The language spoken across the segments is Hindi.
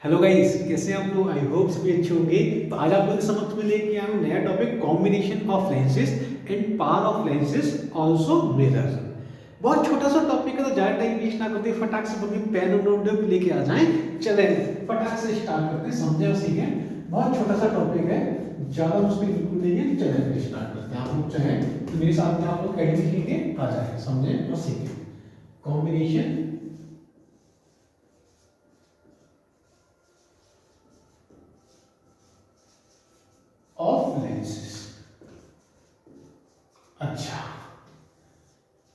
हेलो गाइस, कैसे हैं आप लोग? आई होप सभी अच्छे होंगे। तो आज आप लोगों के समक्ष में लेके आया हूं नया topic, combination of lenses and power of lenses also mirrors. बहुत छोटा सा टॉपिक है, तो ज्यादा टाइम वेस्ट ना करते फटाक से अपनी पेन और नोटबुक लेके आ जाएं। चलें फटाक से स्टार्ट करते हैं, समझे और सीखें। बहुत छोटा सा टॉपिक है, ज्यादा मुश्किल बिल्कुल नहीं है। चलें स्टार्ट करते हैं। आप लोग चाहें तो मेरे साथ में आप लोग एडमिट लेके आ जाए, समझे और सीखें। Combination of lenses. अच्छा,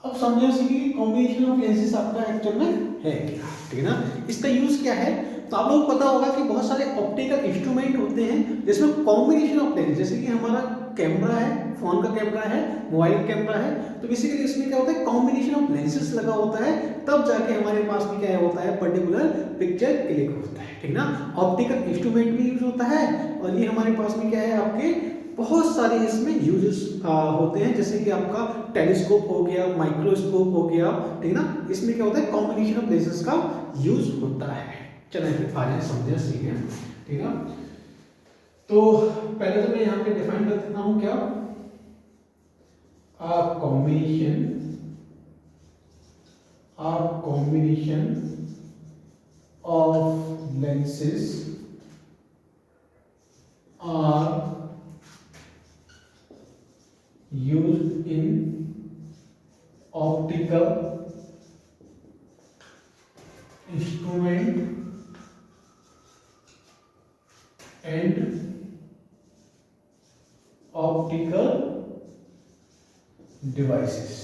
अब समझो सीखिए कॉम्बिनेशन ऑफ लेंसेज आपका एक्चुअल में है क्या, ठीक है ना। इसका यूज क्या है, तो आप लोगों को पता होगा कि बहुत सारे ऑप्टिकल इंस्ट्रूमेंट होते हैं जिसमें कॉम्बिनेशन ऑफ लेंस, जैसे कि हमारा कैमरा है, फोन का कैमरा है, मोबाइल कैमरा है, तो बेसिकली इसमें क्या होता है, कॉम्बिनेशन ऑफ लेंसेज लगा होता है, तब जाके हमारे पास में क्या होता है, पर्टिकुलर पिक्चर क्लिक होता है, ठीक ना। ऑप्टिकल इंस्ट्रूमेंट भी यूज होता है, और ये हमारे पास में क्या है, आपके बहुत सारे इसमें यूजेस होते हैं, जैसे कि आपका टेलीस्कोप हो गया, माइक्रोस्कोप हो गया, ठीक ना। इसमें क्या होता है, कॉम्बिनेशन ऑफ लेंसेज का यूज होता है। चलिए फिर आगे समझे सीखे, ठीक है। तो पहले तो मैं यहाँ पे डिफाइन कर देता हूँ क्या, combination of lenses are used in optical instrument and optical devices।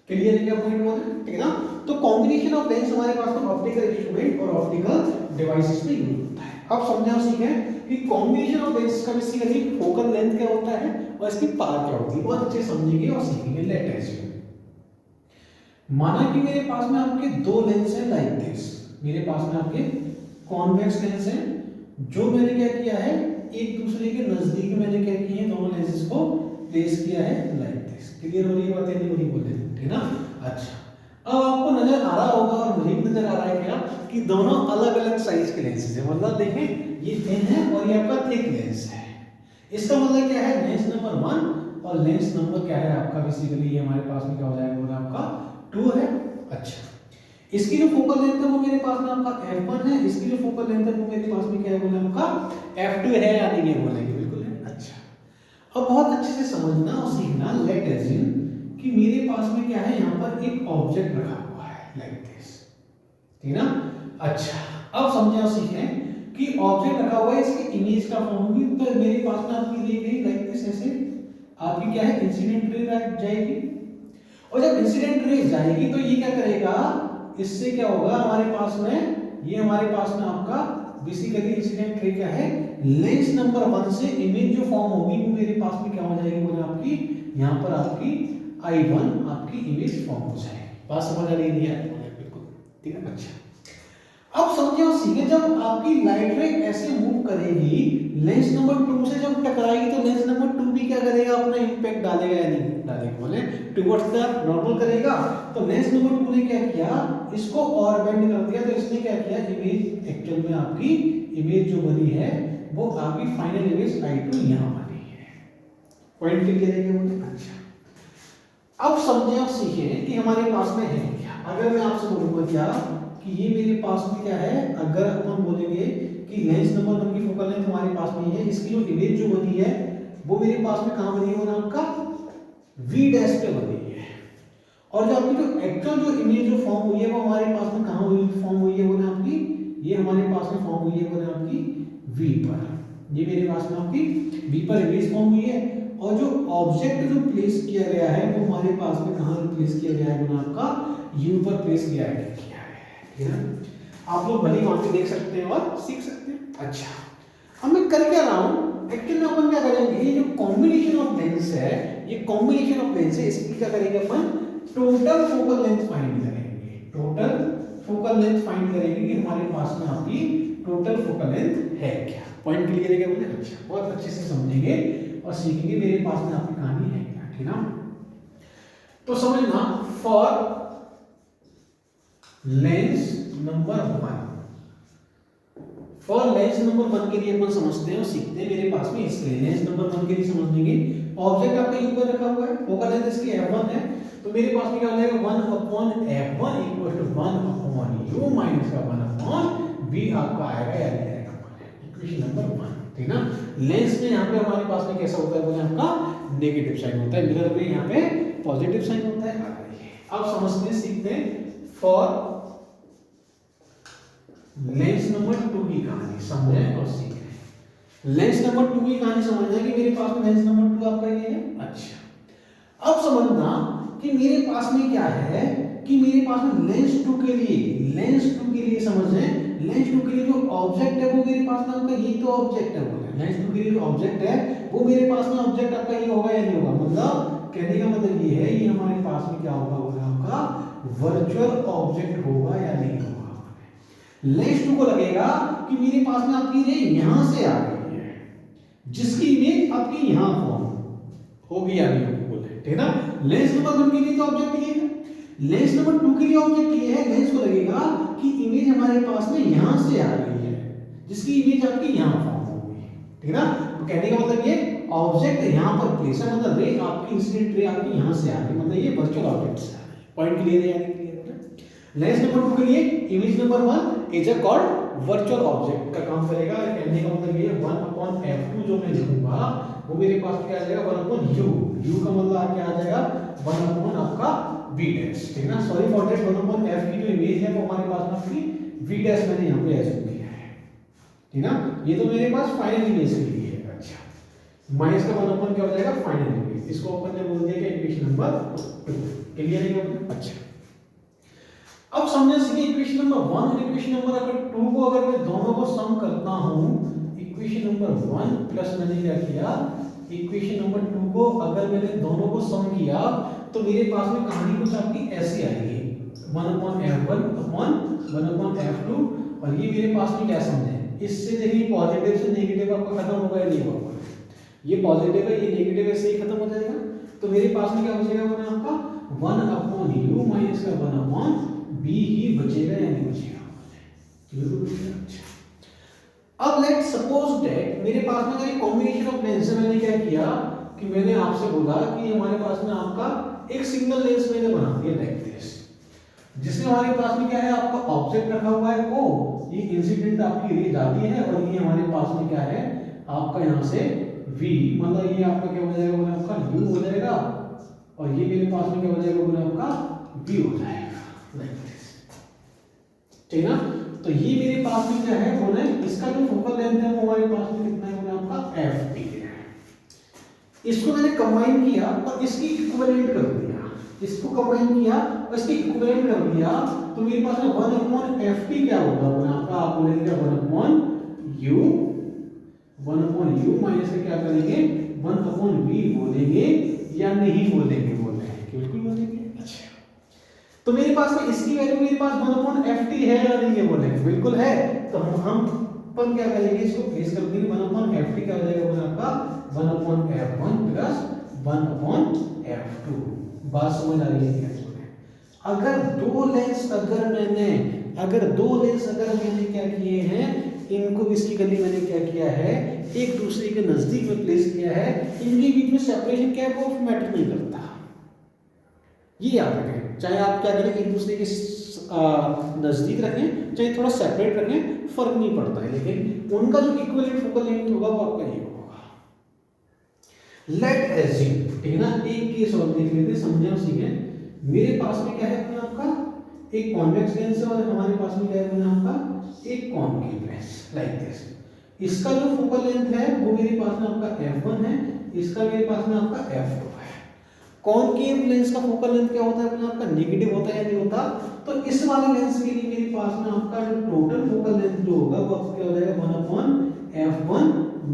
Clear है क्या पॉइंट बोल रहे हैं, ठीक है ना। तो कॉम्बिनेशन ऑफ लेंस हमारे पास में ऑप्टिकल इंस्ट्रूमेंट और ऑप्टिकल डिवाइसेस में यूज होता है। अब समझा सीखें कि कॉम्बिनेशन ऑफ लेंस का बेसिकली फोकल लेंथ क्या होता है और इसकी पावर क्या होती है, बहुत अच्छे समझेंगे और सीखेंगे। लेटेस्ट माना कि मेरे पास में आपके दो लेंस हैं लाइक दिस, मेरे पास में आपके कॉन्वेक्स लेंस हैं, जो मैंने क्या किया है, एक दूसरे के नजदीक मैंने क्या किए हैं, दोनों लेंसेज को प्लेस किया है लाइक दिस। क्लियर हो रही है बात, नहीं हो रही बोले, ठीक ना। अच्छा, अब आपको नजर आ रहा होगा और मुझे भी नजर आ रहा है क्या, कि दोनों अलग अलग साइज के लेंसेज हैं। मतलब देखें, ये थिन है और ये आपका थिक लेंस है। इसका मतलब क्या है, लेंस नंबर 1 और लेंस नंबर क्या है आपका, बेसिकली ये हमारे पास में क्या हो जाएगा, बोला आपका 2 है। अच्छा, इसकी जो फोकल लेंथ है वो मेरे पास में आपका f1 है, इसकी जो फोकल लेंथ है वो मेरे पास में क्या है, बोला आपका f2 है या नहीं है, बोलेंगे बिल्कुल है। अच्छा, अब बहुत अच्छे से समझना और सीखना। लेट अज्यूम कि मेरे पास में क्या है, यहाँ पर एक ऑब्जेक्ट रखा हुआ है लाइक दिस, ठीक ना। अच्छा, अब समझे और सीखें कि ऑब्जेक्ट रखा हुआ है, इसकी इमेज का फॉर्म होगी, तो मेरे पास में आपकी दी गई लाइक दिस, ऐसे आपकी क्या है, इंसिडेंट रे जाएगी, और जब इंसिडेंट रे जाएगी तो ये क्या करेगा, इससे क्या होगा हमारे पास में, ये हमारे पास में आपका बेसिकली इंसिडेंट रे क्या है, लेंस नंबर 1 से इमेज जो फॉर्म होगी वो मेरे पास में क्या हो जाएगी, बोले आपकी यहाँ पर आपकी I1 आपकी इमेज फॉर्म हो जाएगी। बात समझ आ रही है बिल्कुल, ठीक है। अच्छा, अब समझिए और सीखे, जब आपकी लाइट रे ऐसे मूव करेगी, लेंस नंबर 2 से जब टकराएगी, तो लेंस नंबर 2 भी क्या करेगा, अपना इंपैक्ट डालेगा या नहीं डालेगा, बोले टुवर्ड्स द नॉर्मल करेगा। तो लेंस नंबर 2 ने क्या किया, इसको और बेंड कर दिया, तो इसने क्या किया, इमेज एक्चुअल में आपकी इमेज जो बनी है वो आपकी फाइनल इमेज I2 यहां बनी है। पॉइंट क्लियर है क्या बोले। अच्छा, अब समझे और सीखे कि हमारे पास में है क्या। अगर मैं आपसे बोलूंगा क्या कि ये मेरे पास में क्या है, अगर अपन बोलेंगे कि लेंस नंबर 1 की फोकल लेंथ हमारे पास में है, इसकी जो इमेज जो बनी है वो मेरे पास में कहां बनी है, वो आपका V डैश पे बनी है, और जो आपकी जो एक्चुअल जो इमेज जो फॉर्म हुई है वो हमारे पास में कहां हुई, फॉर्म हुई है, वो आपकी ये हमारे पास में फॉर्म हुई है, वो आपकी V पर, ये मेरे पास में आपकी V पर इमेज फॉर्म हुई है, और जो ऑब्जेक्ट जो प्लेस किया गया है वो हमारे पास में कहां प्लेस किया गया है, वो आपका U पर प्लेस किया है, ठीक है। आप लोग भली वहां पे देख सकते हैं और सीख सकते हैं। अच्छा, अब मैं कर क्या रहा हूं, एक्चुअली में अपन क्या करेंगे, ये जो कॉम्बिनेशन ऑफ लेंस है, ये कॉम्बिनेशन ऑफ लेंस है, इसकी क्या करेंगे अपन, टोटल फोकल लेंथ फाइंड करेंगे। टोटल फोकल लेंथ फाइंड करेंगे कि हमारे पास में आपकी टोटल फोकल लेंथ है क्या। पॉइंट क्लियर है क्या बोले। अच्छा, बहुत अच्छे से समझेंगे और सीखेंगे मेरे पास में आपकी कहानी है क्या, ठीक ना। तो समझना, for Lenz number 1 for Lenz number 1 के लिए अपन समझते हैं और सीखते हैं। मेरे पास में इसके लिए लेंस नंबर 1 के लिए समझ लेंगे। ऑब्जेक्ट आपका यू पर रखा हुआ है, फोकल लेंथ इसकी f1 है, तो मेरे पास में क्या हो जाएगा 1 upon f1 equal to 1 upon u minus का 1 अपॉन v आपका आएगा, यानी आएगा इक्वेशन नंबर 1, ठीक ना। लेंस में यहाँ पे हमारे पास में कैसा होता है बोले आपका नेगेटिव साइन होता है, मिरर में यहाँ पे पॉजिटिव साइन होता है। अब समझते हैं, सीखते हैं फॉर लेंस नंबर 2 की कहानी समझें और सीखें। लेंस नंबर 2 की कहानी समझना है कि मेरे पास में लेंस नंबर 2 आपका ये है। अच्छा, अब समझना कि मेरे पास में क्या है कि मेरे पास में लेंस 2 के लिए समझें, लेंस 2 के लिए जो ऑब्जेक्ट है वो मेरे पास में आपका ये तो ऑब्जेक्ट है, बोले लेंस 2 के लिए जो ऑब्जेक्ट है वो मेरे पास में ऑब्जेक्ट आपका ये होगा या नहीं होगा, मतलब कहने का मतलब ये है ये हमारे पास में क्या होगा बोले आपका वर्चुअल ऑब्जेक्ट होगा या नहीं होगा। लेंस 2 को लगेगा कि मेरे पास में आपकी रे यहां से आ रही है, जिसकी इमेज आपकी यहां फॉर्म होगी या नहीं होगी, बोले ठीक ना। लेंस नंबर 1 के लिए तो ऑब्जेक्ट ये है, लेंस नंबर 2 के लिए ऑब्जेक्ट ये है। लेंस को लगेगा कि इमेज हमारे पास में यहां से आ रही है, जिसकी इमेज आपकी यहां फॉर्म होगी, ठीक ना। तो कहने का मतलब ये ऑब्जेक्ट यहां पर प्लेस है, मतलब रे आपकी इंसिडेंट रे आपकी यहां से आ रही है, मतलब ये वर्चुअल ऑब्जेक्ट से आ रही है। पॉइंट क्लियर है यानी क्लियर है। लेंस नंबर 2 के लिए image number 1 is a called virtual object का काम करेगा। कहने का मतलब ये 1 अपॉन f2 जो मैं लिखूंगा वो मेरे पास क्या आ जाएगा 1 अपॉन u, u का मतलब क्या आ जाएगा 1 अपॉन आपका v डैश, ठीक ना। Sorry for that 1 upon f की जो इमेज है वो हमारे पास में आपकी v डैश मैंने यहां पे एज्यूम किया है, ठीक ना। ये तो मेरे पास फाइनल इमेज के लिए है। अच्छा, माइनस का 1 अपॉन क्या हो जाएगा फाइनल इमेज, इसको अपन ने बोल दिया कि इक्वेशन नंबर 2, क्लियर है क्या। अच्छा, अब समझे सीधे इक्वेशन नंबर 1 और इक्वेशन नंबर अगर 2 को अगर मैं दोनों को सम करता हूं, इक्वेशन नंबर 1 प्लस मैंने क्या किया इक्वेशन नंबर 2 को अगर मैंने दोनों को सम किया तो मेरे पास में कहानी कुछ आपकी ऐसी आएगी 1 upon f1 upon 1 upon f2, और ये मेरे पास में क्या समझे इससे देखिए पॉजिटिव से नेगेटिव आपका खत्म होगा या नहीं होगा, ये पॉजिटिव है ये नेगेटिव है, ही खत्म हो जाएगा। तो मेरे पास में क्या बचेगा बोले आपका 1 अपॉन u माइनस का 1 अपॉन b ही बचेगा या नहीं बचेगा, बिल्कुल बचेगा। अच्छा, अब लेट सपोज दैट मेरे पास में अगर कॉम्बिनेशन ऑफ लेंस है, मैंने क्या किया कि मैंने आपसे बोला कि हमारे पास में आपका एक सिंगल लेंस मैंने बना दिया लाइक दिस, जिसमें हमारे पास में क्या है आपका ऑब्जेक्ट रखा हुआ है ओ, ये इंसिडेंट आपकी रे जाती है और ये हमारे पास में क्या है आपका यहां से v, मतलब ये आपका क्या हो जाएगा बोले आपका u हो जाएगा, और ये मेरे पास में क्या हो जाएगा बोले आपका v हो जाएगा लाइक दिस, ठीक ना। तो ये मेरे पास में क्या है बोले इसका जो फोकल लेंथ है वो हमारे पास में कितना है बोले आपका f है। इसको मैंने कंबाइन किया और इसकी इक्विवेलेंट कर दिया, इसको कंबाइन किया और इसकी इक्विवेलेंट कर दिया, तो मेरे पास में 1 अपॉन ft क्या होगा बोले आपका, आप बोलेंगे 1 अपॉन u माइनस से क्या करेंगे 1 अपॉन v बोलेंगे या नहीं बोलेंगे, बोल रहे हैं बिल्कुल बोलेंगे। अच्छा, तो मेरे पास में इसकी वैल्यू मेरे पास 1 अपॉन ft है या नहीं है, बोलेंगे बिल्कुल है। तो हम अपन क्या करेंगे इसको प्लेस कर देंगे 1 अपॉन ft क्या हो जाएगा बोले आपका 1 upon f1 plus 1 upon f2। बात समझ आ रही है क्या बोले। अगर दो लेंस अगर मैंने क्या किए हैं इनको बेसिकली मैंने क्या किया है एक दूसरे के नजदीक में प्लेस किया है, इनके बीच में सेपरेशन क्या है वो मैटर नहीं करता, ये याद रखें। चाहे आप क्या करें एक दूसरे के नजदीक रखें चाहे थोड़ा सेपरेट रखें, फर्क नहीं पड़ता है, लेकिन उनका जो इक्विवेलेंट फोकल लेंथ होगा वो आपका ये होगा। लेट एज्यूम, ठीक है ना, एक केस और देख लेते हैं, समझे और सीखें। मेरे पास में क्या है अपना आपका एक कॉन्वेक्स लेंस है और हमारे पास में क्या है अपना आपका एक कॉनकेव लेंस लाइक दिस। इसका जो फोकल लेंथ है वो मेरे पास में आपका f1 है, इसका मेरे पास में आपका f2 है। कॉनकेव लेंस का फोकल लेंथ क्या होता है अपना आपका नेगेटिव होता है या नहीं होता, तो इस वाले लेंस के लिए मेरे पास में आपका जो टोटल फोकल लेंथ जो होगा वो आपका क्या हो जाएगा 1 अपॉन f1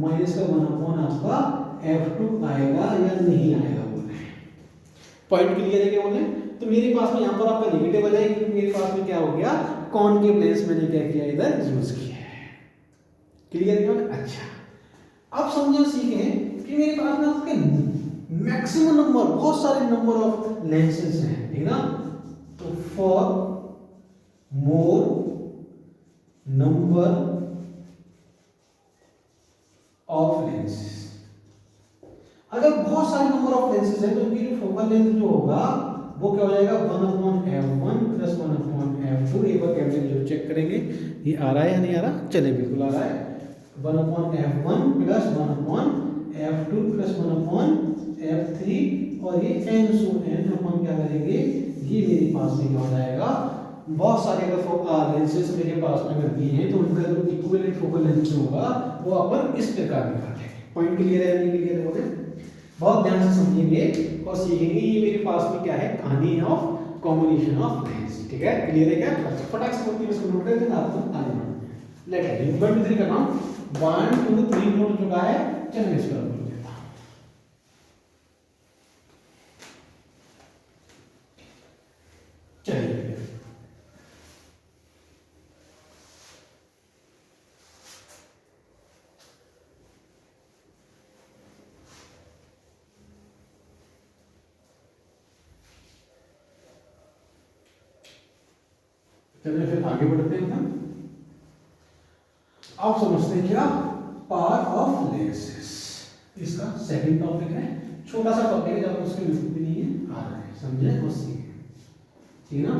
माइनस का 1 अपॉन आपका f2 आएगा या नहीं आएगा, बोले पॉइंट क्लियर है क्या बोले। तो मेरे पास में यहाँ पर आपका नेगेटिव आ जाएगा क्योंकि मेरे पास में क्या हो गया कॉनकेव लेंस मैंने क्या किया इधर यूज किया है, क्लियर है क्या। अच्छा, अब समझो सीखें कि मेरे पास में आपके मैक्सिमम नंबर बहुत सारे नंबर ऑफ लेंसेज हैं, ठीक ना। तो फॉर मोर नंबर बहुत सारे नंबर ऑफ लेंसेज है तो इनकी जो फोकल लेंथ जो होगा वो क्या हो जाएगा 1/f1 प्लस 1/f2। एक बार कैमरे में जरूर चेक करेंगे ये आ रहा है या नहीं आ रहा। चले बिल्कुल आ रहा है। 1/f1 plus 1/f2 plus 1/f3 और ये n सो n अपन क्या करेंगे ये मेरे पास में क्या हो जाएगा बहुत सारे अगर लेंसेज मेरे पास में अगर दिए हैं तो उनका जो इक्विवेलेंट फोकल लेंथ जो होगा वो अपन इस प्रकार दिखाते हैं। पॉइंट क्लियर है नहीं क्लियर है बोले बहुत ध्यान से समझेंगे और सीखेंगे। ये मेरे पास में क्या है कहानी ऑफ कॉम्बिनेशन ऑफ लेंस। ठीक है क्लियर है क्या? फटाक से बोलते हैं इसको नोट कर देना आपको आगे बढ़ते हैं। लेट 1 2 3 का नाम 1 2 3 नोट चुका है। चलिए इसको बोल देता हूं। चलिए चलिए फिर आगे बढ़ते हैं हम। आप समझते हैं क्या पावर ऑफ लेंसेस इसका सेकंड टॉपिक है। छोटा सा टॉपिक है जब उसके लिखते भी नहीं है आ रहा है समझे और सीखे ठीक ना।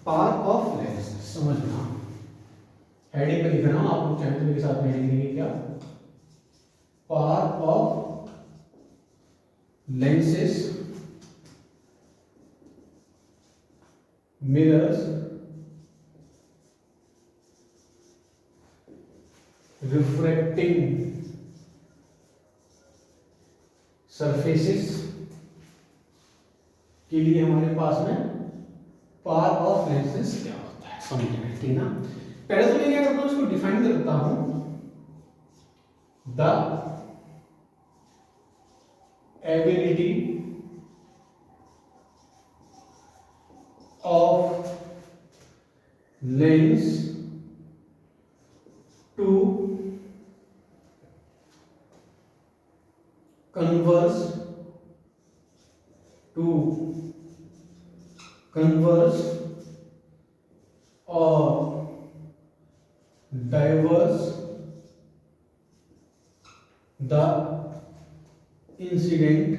पावर ऑफ लेंसेस समझना हेडिंग पे लिख रहा हूं आप लोग चाहे तो मेरे साथ में हेडिंग लिखिए क्या power of lenses mirrors refracting surfaces के लिए हमारे पास में पावर ऑफ लेंसेस क्या होता है समझना ठीक ना। पहले तो मैं क्या करता हूं इसको डिफाइन करता हूं the ability of lens to converge or diverge the incident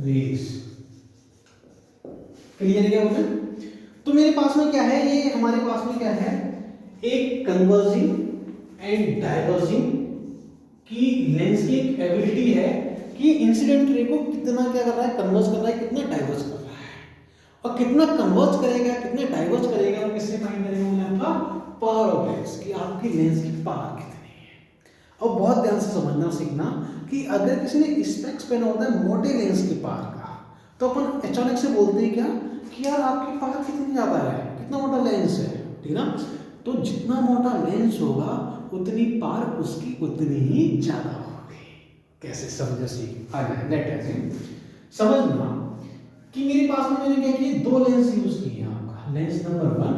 rays। Clear है क्या बोले? तो मेरे पास में क्या है ये हमारे पास में क्या है एक कन्वर्जिंग एंड डाइवर्जिंग की लेंस की एक एबिलिटी है कि इंसिडेंट रे को कितना क्या कर रहा है कन्वर्ज कर रहा है कितना डाइवर्ज कर रहा है और कितना कन्वर्ज करेगा कितना डाइवर्ज करेगा वो किससे फाइंड करेंगे हमने आपका पावर ऑफ लेंस कि आपकी लेंस की पावर कितनी है। और बहुत ध्यान से समझना सीखना कि अगर किसी ने स्पेक्स पहना होता है मोटे लेंस की पावर का तो अपन अचानक से बोलते हैं क्या कि यार आपकी पावर कितनी ज्यादा है कितना मोटा लेंस है ठीक ना। तो जितना मोटा लेंस होगा उतनी पावर उसकी उतनी ही ज्यादा होगी। कैसे समझे सीख आ जाए लेट अस समझना कि मेरे पास में मैंने क्या किया दो लेंस यूज किए आपका लेंस नंबर 1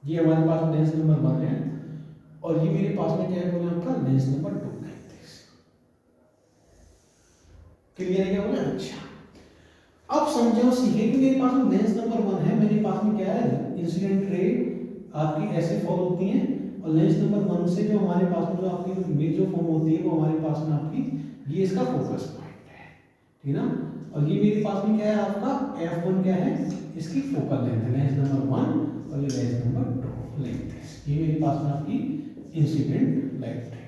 ये हमारे पास लेंस नंबर 1 है और ये मेरे पास में क्या है बोले आपका लेंस नंबर 2 क्लियर है क्या बोले। अच्छा अब समझे और सीखे कि मेरे पास में लेंस नंबर 1 है मेरे पास में क्या है इंसिडेंट रे आपकी ऐसे फॉल होती है और लेंस नंबर 1 से जो हमारे पास में जो आपकी इमेज जो फॉर्म होती है वो हमारे पास में आपकी ये इसका फोकस पॉइंट है ठीक ना। और ये मेरे पास में क्या है आपका f1 क्या है इसकी फोकल लेंथ है लेंस नंबर 1 और ये लेंस नंबर 2 लेंथ है ये मेरे पास में आपकी इंसिडेंट लाइट है।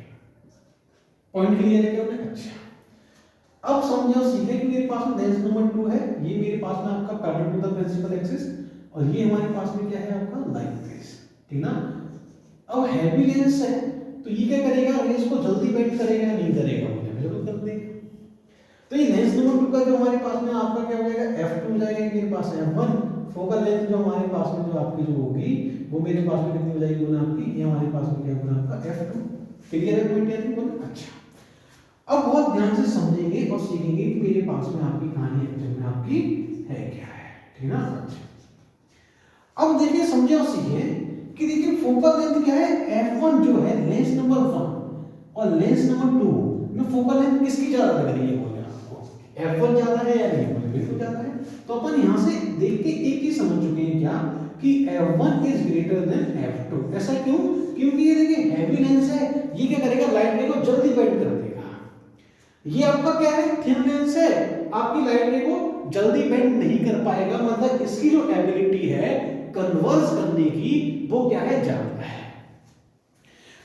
पॉइंट क्लियर है क्या बोले। अच्छा अब समझो सीखे कि मेरे पास में लेंस नंबर 2 है ये मेरे पास में आपका parallel to the principal axis और ये हमारे पास में क्या है आपका लाइक दिस ठीक ना। अब हैवी लेंस है तो ये क्या करेगा रेस को जल्दी बेंड करेगा या नहीं करेगा मुझे बिल्कुल कर देगा। तो ये लेंस नंबर 2 का जो हमारे पास में आपका क्या हो जाएगा f2 हो जाएगा मेरे पास f1 फोकल लेंथ जो हमारे पास में जो आपकी जो होगी वो मेरे पास में कितनी हो जाएगी बोला आपकी ये हमारे पास में क्या होगा आपका f2 क्लियर है पॉइंट यानी बोला। अच्छा अब बहुत ध्यान से समझेंगे और सीखेंगे कि मेरे पास में आपकी कहानी एक्चुअल में आपकी है क्या है ठीक ना। अब देखिए समझे और सीखे कि देखिए फोकल लेंथ क्या है f1 जो है लेंस नंबर 1 और लेंस नंबर 2 में फोकल लेंथ किसकी ज्यादा लग रही है बोले आपको f1 ज्यादा है या नहीं बोले बिल्कुल ज्यादा है। तो अपन यहां से देख के एक ही समझ चुके हैं क्या कि f1 is greater than f2। ऐसा क्यों क्योंकि ये देखिए हैवी लेंस है, ये क्या करेगा, लाइट रे को जल्दी बेंड कर देगा। ये आपका क्या है, थिन लेंस है, आपकी लाइट रे को जल्दी बेंड नहीं कर पाएगा, मतलब इसकी जो एबिलिटी है कन्वर्ज करने की वो क्या है, ज्यादा है।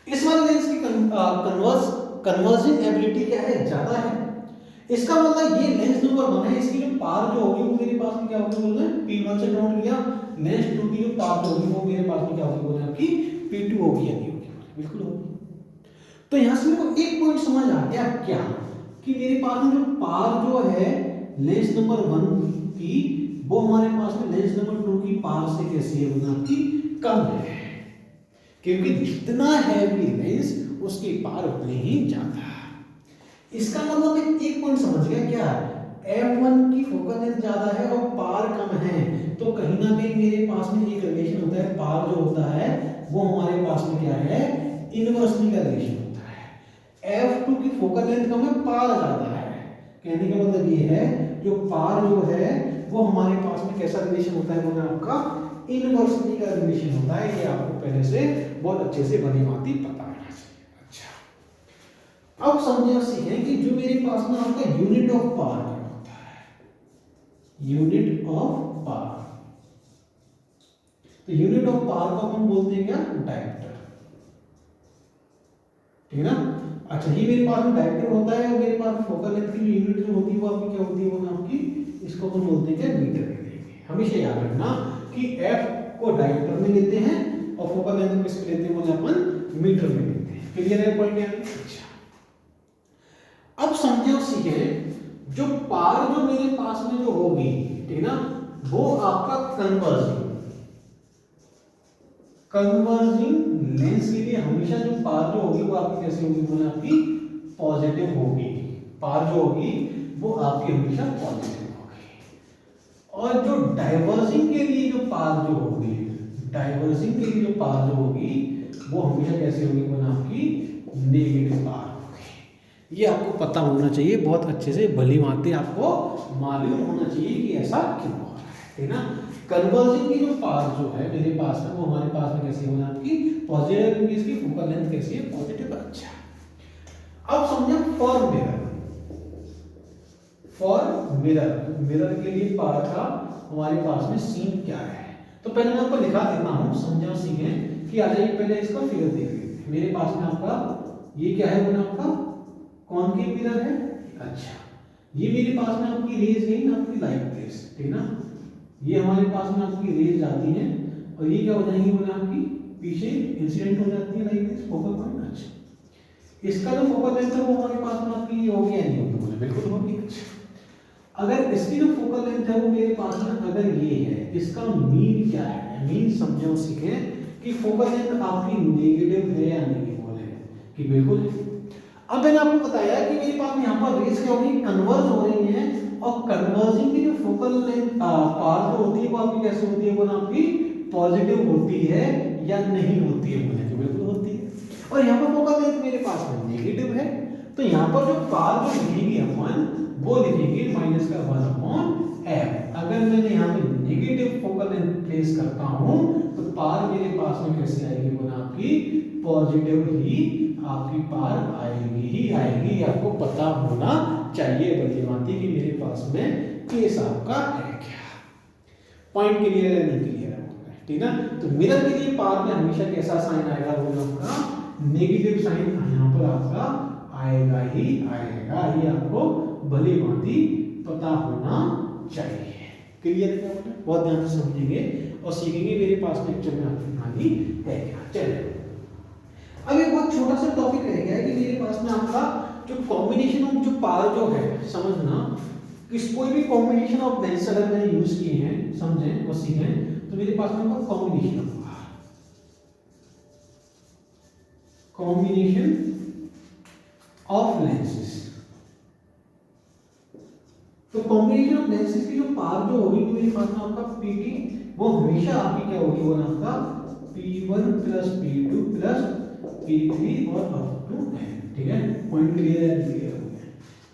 इस वाले लेंस की कन्वर्जिंग एबिलिटी क्या है, ज्यादा है। इसका मतलब ये लेंस नंबर 1 है, इसकी जो पावर जो होगी वो मेरे पास में क्या होगी बोल रहे हैं, P1 से नोट किया, लेंस 2 की जो पावर जो होगी वो मेरे पास में क्या होगी बोल रहे हैं आपकी P2 होगी या नहीं होगी, बिल्कुल होगी। तो यहां से मेरे को एक पॉइंट समझ आ गया क्या, कि मेरे पास में जो पावर जो है लेंस नंबर 1 की वो हमारे पास में लेंस नंबर 2 की पावर से कैसी है बोलना आपकी कम है, क्योंकि जितना हैवी लेंस उसकी पावर उतनी ही ज्यादा है। इसका मतलब मैं एक पॉइंट समझ गया क्या, f1 की फोकल लेंथ ज्यादा है और पावर कम है, तो कहीं ना कहीं मेरे पास में एक रिलेशन होता है, पावर जो होता है वो हमारे पास में क्या है, इनवर्सली का रिलेशन होता है। f2 की फोकल लेंथ कम है, पावर ज्यादा है, कहने का मतलब ये है जो पावर जो है वो हमारे पास में कैसा रिलेशन होता है बोला आपका, इनवर्सली का रिलेशन होता है। ये आपको पहले से बहुत अच्छे से भली भांति पता है। अच्छा, अब समझे और सीखें कि जो मेरे पास में आपका यूनिट ऑफ पावर क्या होता है, यूनिट ऑफ पावर। तो यूनिट ऑफ पावर को हम बोलते हैं क्या, डायरेक्टर, ठीक है ना। अच्छा, ये मेरे पास में डायरेक्टर होता है और मेरे पास फोकल लेंथ की यूनिट जो होती है वो आपकी क्या होती है, वो आपकी इसको हम बोलते हैं क्या, मीटर में लेंगे। हमेशा याद रखना कि f को डायरेक्टर में लेते हैं और फोकल लेंथ को किसमें लेते हैं, वो अपन मीटर में लेते हैं। क्लियर है पॉइंट यानी। अच्छा, अब समझे और सीखे, जो पावर जो मेरे पास में जो होगी, ठीक है ना, वो आपका कन्वर्जिंग लेंस के लिए हमेशा जो पावर जो होगी वो आपकी कैसी होगी बोले, आपकी पॉजिटिव होगी। पावर जो होगी वो आपकी हमेशा पॉजिटिव होगी। और जो डाइवर्जिंग के लिए जो पावर जो होगी, डाइवर्जिंग के लिए जो पावर जो होगी वो हमेशा कैसी होगी बोले, आपकी नेगेटिव पावर होगी। ये आपको पता होना चाहिए, बहुत अच्छे से भली भांति आपको मालूम होना चाहिए कि ऐसा क्यों हो रहा है, ठीक है ना। कन्वर्जिंग की जो पावर जो है मेरे पास में वो हमारे पास में कैसी होगी आपकी पॉजिटिव, क्योंकि इसकी फोकल लेंथ कैसी है, पॉजिटिव। अच्छा, अब समझे for mirror. For mirror, mirror के लिए पावर का हमारे पास में सीन क्या है, तो पहले मैं आपको लिखा देता हूं, समझे और सीखें कि आ जाइए। पहले इसका फिगर देख लेते हैं। मेरे पास में आपका ये क्या है बोला, आपका कॉनकेव मिरर है। अच्छा, ये मेरे पास में आपकी रेज गई ना, आपकी लाइट रेज, ठीक ना, ये हमारे पास में आपकी रेज आती है और ये क्या हो जाएंगी बोले, आपकी पीछे इंसिडेंट हो जाती है लाइट रेज फोकल पॉइंट। अच्छा, इसका जो फोकल लेंथ है वो हमारे पास में आपकी होगी या नहीं होगी बोले, बिल्कुल होगी। अच्छा, अगर इसकी जो फोकल लेंथ है वो मेरे पास में अगर ये है, इसका मीन क्या है, मीन समझो सीखे कि फोकल लेंथ आपकी नेगेटिव है या नहीं बोले, कि बिल्कुल। अब मैंने आपको बताया कि मेरे पास यहाँ पर रेस क्या होगी, कन्वर्ज हो रही है, और कन्वर्जिंग की जो फोकल लेंथ पावर जो होती है वो आपकी कैसे होती है बोले, आपकी पॉजिटिव होती है या नहीं होती है बोले, तो बिल्कुल होती है। और यहाँ पर फोकल लेंथ मेरे पास में नेगेटिव है, तो यहाँ पर जो पावर जो लिखेंगे अपन वो लिखेंगे माइनस का 1/f। अगर मैंने यहाँ पे नेगेटिव फोकल लेंथ प्लेस करता हूँ तो पावर मेरे पास में कैसे आएगी बोला, आपकी पॉजिटिव ही आपकी पावर आएगी ही आएगी। आपको पता होना चाहिए बड़ी भांति कि मेरे पास में केस आपका है क्या। पॉइंट क्लियर है नहीं क्लियर है, ठीक है। तो मिरर के लिए पावर में हमेशा कैसा साइन आएगा बोला, आपका नेगेटिव साइन यहाँ पर आपका आएगा ही आएगा। ये आपको भली भांति पता होना चाहिए। क्लियर है, बहुत ध्यान से समझेंगे और सीखेंगे मेरे पास में एक्चुअल में आपकी कहानी है क्या। चलिए, अब एक बहुत छोटा सा टॉपिक रह गया है कि मेरे पास में आपका जो कॉम्बिनेशन ऑफ जो पावर जो है, समझना किस कोई भी कॉम्बिनेशन ऑफ लेंस अगर मैंने यूज किए हैं, समझें और सीखें, तो मेरे पास में आपका कॉम्बिनेशन ऑफ लेंसेस। तो कॉम्बिनेशन ऑफ लेंसेस की जो पावर जो होगी मेरे पास में आपका Pt, वो हमेशा आपकी क्या होगी, वो आपका P1 plus P2 plus P3 और अप टू n। ठीक है, पॉइंट क्लियर है, क्लियर हो गया।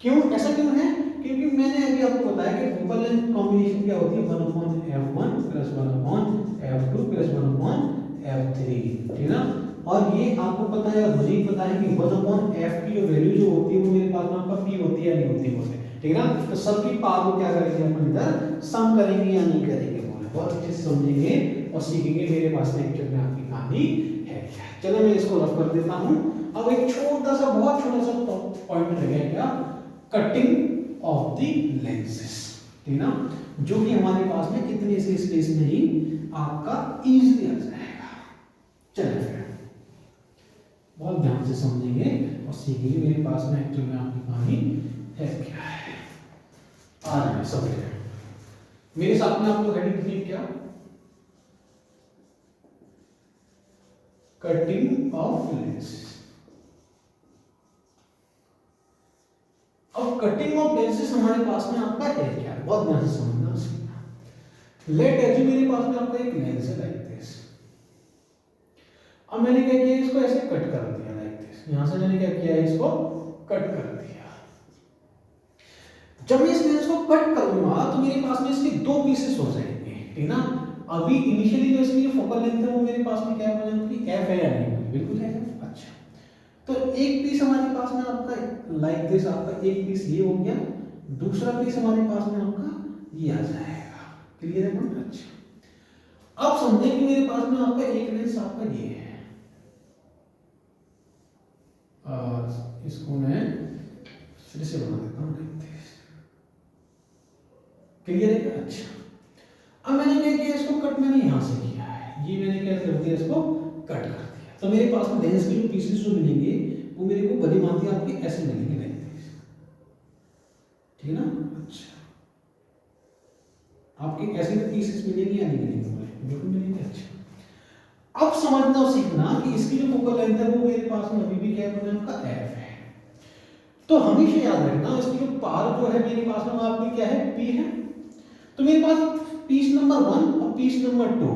क्यों ऐसा क्यों है, क्योंकि मैंने अभी आपको बताया कि फोकल लेंथ कॉम्बिनेशन क्या होती है 1/f1 plus 1/f2 plus 1/f3, ठीक है ना। और ये आपको पता है और मुझे ही पता है कि 1/f की जो वैल्यू जो होती है वो मेरे पास में आपका p होती है या नहीं होती बोले, ठीक है ना। तो सबकी पावर को क्या करेंगे अपन इधर सम करेंगे या नहीं करेंगे बोले, बहुत अच्छे से समझेंगे और सीखेंगे मेरे पास में एक्चुअल में आपकी कहानी है क्या। चलो मैं इसको रफ कर देता हूं। अब एक छोटा सा बहुत छोटा सा पॉइंट रह गया क्या, कटिंग ऑफ द लेंसेस, ठीक है ना, जो कि हमारे पास में इतने से स्पेस में ही आपका इजीली आ जाएगा। चलिए बहुत ध्यान से समझेंगे और सीखेंगे मेरे पास में एक्चुअल में आपकी कहानी है क्या है। आ रहा है समझ रहे मेरे साथ में आप लोग हेडिंग लिखिए क्या, कटिंग ऑफ लेंसेस। अब कटिंग ऑफ लेंसेस हमारे पास में आपका है क्या, बहुत ध्यान से समझना सीखना। लेट एज्यूम मेरे पास में आपका एक लेंस है लाइक दिस। अब मैंने क्या किया, इसको ऐसे कट कर दिया लाइक दिस, यहां से मैंने क्या किया, इसको कट कर दिया। जब मैं इस लेंस को कट करूंगा तो मेरे पास में इसके दो पीसेस हो जाएंगे, ठीक ना। अभी इनिशियली जो इसकी फोकल लेंथ है वो मेरे पास में क्या है, एफ है या नहीं, बिल्कुल है। अच्छा, तो एक पीस हमारे पास में आपका लाइक दिस, आपका एक पीस ये हो गया, दूसरा पीस हमारे पास में आपका ये आ जाएगा। क्लियर है ना। अच्छा, अब समझे कि मेरे पास में आपका एक लेंस आपका ये है, इसको मैं फिर से बना देता हूँ। क्लियर है। अच्छा, अब मैंने क्या किया, इसको कट मैंने यहां से किया है, ये मैंने क्या कर दिया, इसको कट कर दिया। तो मेरे पास में लेंस के जो पीसेस जो मिलेंगे वो मेरे को भली भांति आपके ऐसे मिलेंगे लाइक दिस, ठीक है ना। अच्छा, आपके ऐसे में पीसेस मिलेंगे या नहीं मिलेंगे, बिल्कुल मिलेंगे। अच्छा, अब समझना सीखना कि इसकी जो फोकल लेंथ है वो मेरे पास में अभी भी क्या है, आपका एफ है। तो हमेशा याद रखना इसकी जो पार जो है मेरे पास में आपकी क्या है, पी है। तो मेरे पास पीस नंबर 1 और पीस नंबर 2,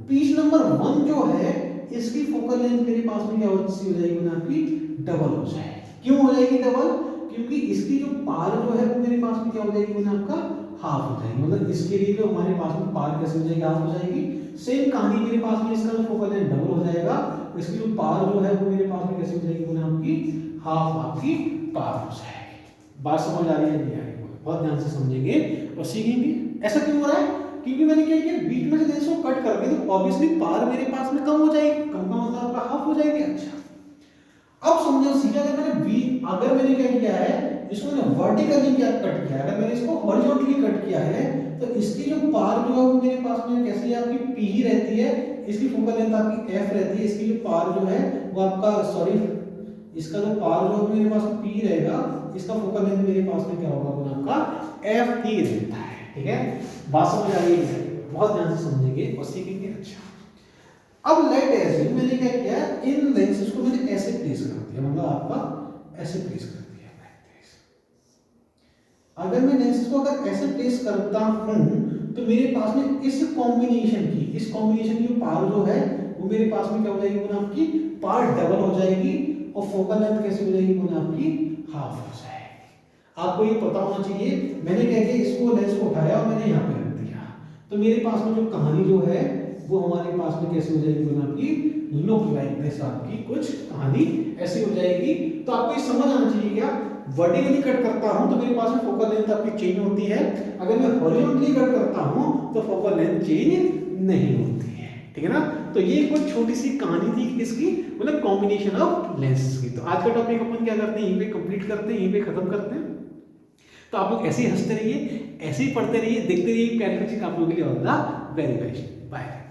पीस नंबर 1 जो है इसकी फोकल लेंथ मेरे पास में क्या हो जाएगी ना, आपकी डबल हो जाएगी। क्यों हो जाएगी डबल, क्योंकि इसकी जो पार जो है वो मेरे पास में क्या हो जाएगी ना, आपका हाफ हो जाएगी। मतलब इसके लिए जो हमारे पास में पार कैसे हो जाएगी, हाफ हो जाएगी। सेम कहानी मेरे पास में इसका जो फोकल लेंथ डबल हो जाएगा, इसकी जो पार जो है वो मेरे पास में कैसे हो जाएगी ना, आपकी हाफ आपकी पार हो जाएगी। बात समझ आ रही है नहीं आ रही, बहुत ध्यान से समझेंगे और सीखेंगे। ऐसा क्यों हो रहा है, क्योंकि मैंने क्या किया, बीच में से लेंस को कट कर दिया तो ऑब्वियसली पार मेरे पास में कम हो जाएगी, कम का मतलब आपका हाफ हो जाएगी। अच्छा, अब समझो सीधा, अगर मैंने क्या किया है, इसको मैंने वर्टिकली क्या कट किया, अगर मैंने इसको हॉरिजॉन्टली कट किया है तो इसकी जो पार जो है वो मेरे पास में कैसी है, आपकी पी ही रहती है, इसकी फोकल लेंथ आपकी एफ रहती है, इसकी जो पार जो है वो आपका इसका जो पार जो है मेरे पास में पी रहेगा, इसका फोकल लेंथ मेरे पास में क्या होगा, वो आपका एफ ही रहता है। ठीक है, बात समझ आ रही है, बहुत ध्यान से समझेंगे और सीखेंगे। अच्छा, अब लेट एज्यूम मैंने क्या किया, इन लेंसेस को मैंने ऐसे प्लेस कर दिया, मतलब आपका ऐसे प्लेस कर दिया। अगर मैं लेंसेस को अगर ऐसे प्लेस करता हूं तो मेरे पास में इस कॉम्बिनेशन की पावर जो है वो मेरे पास में क्या हो जाएगी, वो आपकी पावर डबल हो जाएगी और फोकल लेंथ कैसे हो जाएगी, वो आपकी हाफ हो जाएगी। आपको ये पता होना चाहिए, मैंने क्या किया, इसको लेंस को उठाया और मैंने यहाँ पे रख दिया, तो मेरे पास में जो कहानी जो है वो हमारे पास में कैसे हो जाएगी, वो आपकी लुक लाइक दिस, आपकी कुछ कहानी ऐसी हो जाएगी। तो आपको ये समझ आना चाहिए क्या, वर्टिकली कट करता हूं तो मेरे पास में फोकल लेंथ आपकी चेंज होती है, अगर मैं हॉरिजॉन्टली कट करता हूं तो फोकल लेंथ चेंज नहीं होती है। ठीक है ना, तो ये कुछ छोटी सी कहानी थी किसकी, मतलब कॉम्बिनेशन ऑफ लेंसेज की। तो आज का टॉपिक अपन क्या करते हैं, यहीं पे कंप्लीट करते हैं, यहीं पे खत्म करते हैं। तो आप लोग ऐसे ही हंसते रहिए, ऐसे ही पढ़ते रहिए, देखते रहिए, प्यारी बच्ची आप लोगों के लिए all the very best. Bye.